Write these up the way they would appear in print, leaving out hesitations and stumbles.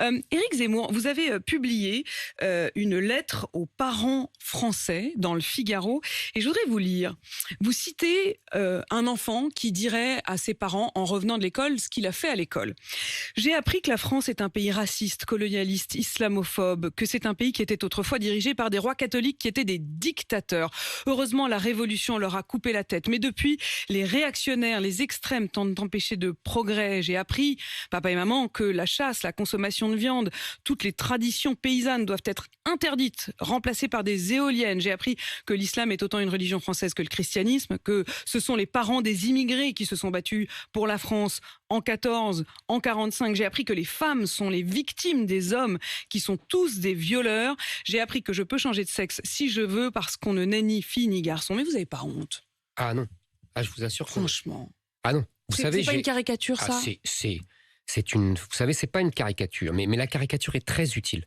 Éric Zemmour, vous avez publié une lettre aux parents français dans le Figaro et je voudrais vous lire. Vous citez un enfant qui dirait à ses parents en revenant de l'école ce qu'il a fait à l'école. J'ai appris que la France est un pays raciste, colonialiste, islamophobe, que c'est un pays qui était autrefois dirigé par des rois catholiques qui étaient des dictateurs. Heureusement, la révolution leur a coupé la tête. Mais depuis, les réactionnaires, les extrêmes tentent d'empêcher de progrès. J'ai appris, papa et maman, que la chasse, la consommation de viande, toutes les traditions paysannes doivent être interdites, remplacées par des éoliennes. J'ai appris que l'islam est autant une religion française que le christianisme, que ce sont les parents des immigrés qui se sont battus pour la France en 14, en 45. J'ai appris que les femmes sont les victimes des hommes qui sont tous des violeurs. J'ai appris que je peux changer de sexe si je veux parce qu'on ne naît ni fille ni garçon. Mais vous n'avez pas honte? Ah non. Ah, je vous assure que... Franchement. Ah non. Vous savez, c'est pas une caricature, ça? C'est une... Vous savez, c'est pas une caricature, mais la caricature est très utile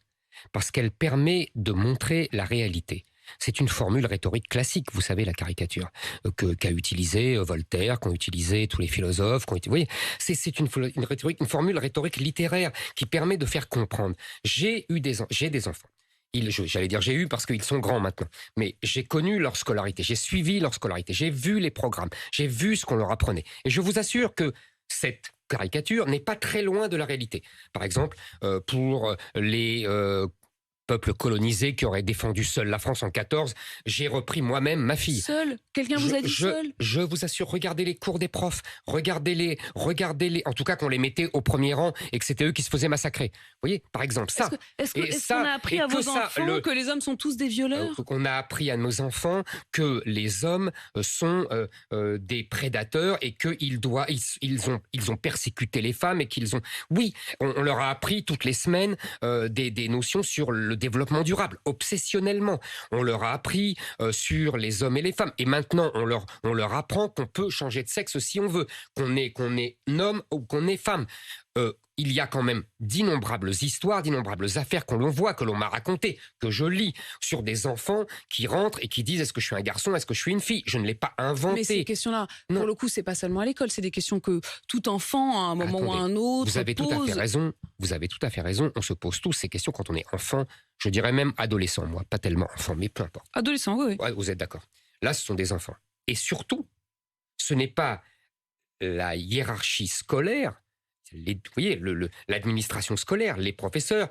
parce qu'elle permet de montrer la réalité. C'est une formule rhétorique classique, vous savez, la caricature, qu'a utilisé Voltaire, qu'ont utilisé tous les philosophes. Vous voyez, c'est une formule rhétorique littéraire qui permet de faire comprendre. J'ai des enfants. J'allais dire j'ai eu parce qu'ils sont grands maintenant, mais j'ai connu leur scolarité, j'ai suivi leur scolarité, j'ai vu les programmes, j'ai vu ce qu'on leur apprenait. Et je vous assure que cette caricature n'est pas très loin de la réalité. Par exemple, pour les peuples colonisés qui auraient défendu seul la France en 14, j'ai repris moi-même ma fille. Seul? Quelqu'un vous a dit seul? Je vous assure, regardez les cours des profs, regardez-les, en tout cas qu'on les mettait au premier rang et que c'était eux qui se faisaient massacrer. Vous voyez, par exemple, ça. Est-ce qu'on a appris à vos enfants que les hommes sont tous des violeurs? On a appris à nos enfants que les hommes sont des prédateurs et qu'ils ont persécuté les femmes et qu'ils ont... Oui, on leur a appris toutes les semaines des notions sur le développement durable, obsessionnellement. On leur a appris sur les hommes et les femmes. Et maintenant, on leur apprend qu'on peut changer de sexe si on veut, qu'on est homme ou qu'on est femme. Il y a quand même d'innombrables histoires, d'innombrables affaires que l'on voit, que l'on m'a racontées, que je lis, sur des enfants qui rentrent et qui disent « est-ce que je suis un garçon, est-ce que je suis une fille ?» Je ne l'ai pas inventé. Mais ces questions-là, pour le coup, c'est pas seulement à l'école, c'est des questions que tout enfant, à un moment ou à un autre, vous avez tout à fait raison. Vous avez tout à fait raison. On se pose tous ces questions quand on est enfant. Je dirais même adolescent, moi. Pas tellement enfant, mais peu importe. Adolescent, oui. Ouais, vous êtes d'accord. Là, ce sont des enfants. Et surtout, ce n'est pas la hiérarchie scolaire, vous voyez, l'administration scolaire, les professeurs,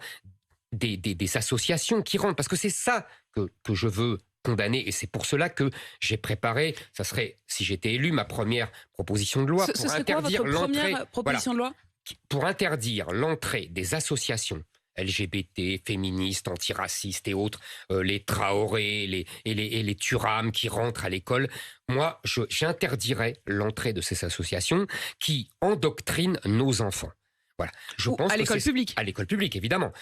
des associations qui rentrent, parce que c'est ça que je veux condamner, et c'est pour cela que j'ai préparé, ça serait, si j'étais élu, ma première proposition de loi pour interdire l'entrée... proposition de loi ? Pour interdire l'entrée des associations LGBT, féministes, antiracistes et autres, les Traoré et les Thuram qui rentrent à l'école. Moi, j'interdirais l'entrée de ces associations qui endoctrinent nos enfants. Voilà. Je pense à l'école publique. À l'école publique, évidemment.